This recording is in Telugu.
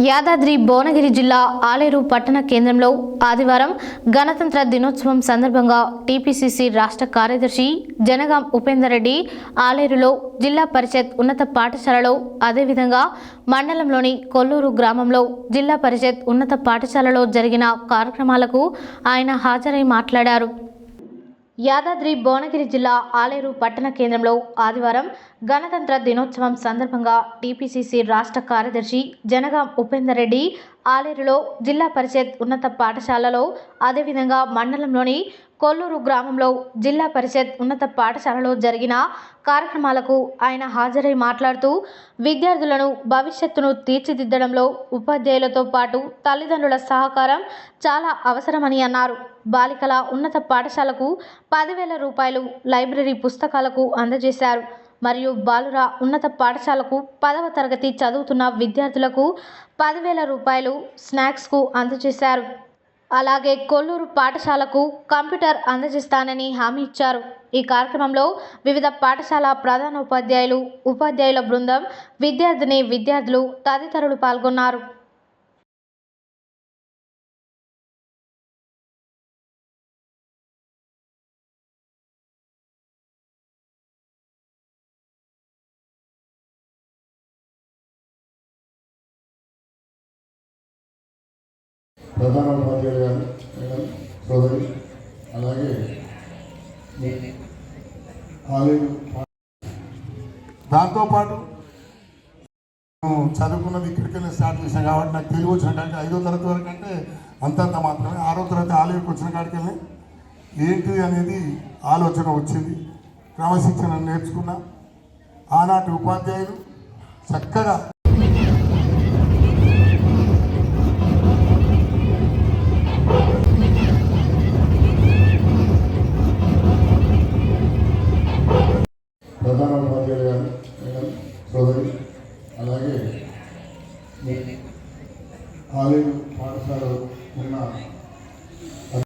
యాదాద్రి భువనగిరి జిల్లా ఆలేరు పట్టణ కేంద్రంలో ఆదివారం గణతంత్ర దినోత్సవం సందర్భంగా టీపీసీసీ రాష్ట్ర కార్యదర్శి జనగాం ఉపేందర్ రెడ్డి ఆలేరులో జిల్లా పరిషత్ ఉన్నత పాఠశాలలో అదేవిధంగా మండలంలోని కొల్లూరు గ్రామంలో జిల్లా పరిషత్ ఉన్నత పాఠశాలలో జరిగిన కార్యక్రమాలకు ఆయన హాజరై మాట్లాడారు. యాదాద్రి భువనగిరి జిల్లా ఆలేరు పట్టణ కేంద్రంలో ఆదివారం గణతంత్ర దినోత్సవం సందర్భంగా టీపీసీసీ రాష్ట్ర కార్యదర్శి జనగాం ఉపేందర్ రెడ్డి ఆలేరులో జిల్లా పరిషత్ ఉన్నత పాఠశాలలో అదేవిధంగా మండలంలోని కొల్లూరు గ్రామంలో జిల్లా పరిషత్ ఉన్నత పాఠశాలలో జరిగిన కార్యక్రమాలకు ఆయన హాజరై మాట్లాడుతూ విద్యార్థులను భవిష్యత్తును తీర్చిదిద్దడంలో ఉపాధ్యాయులతో పాటు తల్లిదండ్రుల సహకారం చాలా అవసరమని అన్నారు. బాలికల ఉన్నత పాఠశాలకు 10,000 రూపాయలు లైబ్రరీ పుస్తకాలకు అందజేశారు. మరియు బాలుర ఉన్నత పాఠశాలకు 10వ తరగతి చదువుతున్న విద్యార్థులకు 10,000 రూపాయలు స్నాక్స్కు అందజేశారు. అలాగే కొల్లూరు పాఠశాలకు కంప్యూటర్ అందజేస్తానని హామీ ఇచ్చారు. ఈ కార్యక్రమంలో వివిధ పాఠశాల ప్రధానోపాధ్యాయులు, ఉపాధ్యాయుల బృందం, విద్యార్థులు తదితరులు పాల్గొన్నారు. ప్రధానోపాధ్యాయులు గారు మేడం సోదరి, అలాగే ఆలేరు దాంతోపాటు చదువుకున్నది ఇక్కడికెళ్ళి స్టార్ట్ చేసాం కాబట్టి నాకు తెలుగు వచ్చిన కాడికి 5వ తరగతి వరకు అంటే అంతంత మాత్రమే. 6వ తరగతి ఆలేరుకి వచ్చిన కాడికెళ్ళి ఏంటి అనేది ఆలోచన వచ్చింది. క్రమశిక్షణ నేర్చుకున్నా. ఆనాటి ఉపాధ్యాయులు చక్కగా ప్రధానోపాధ్యాయులు గారు మేడం సోదరి, అలాగే ఆలేరు పాఠశాలలో ఉన్న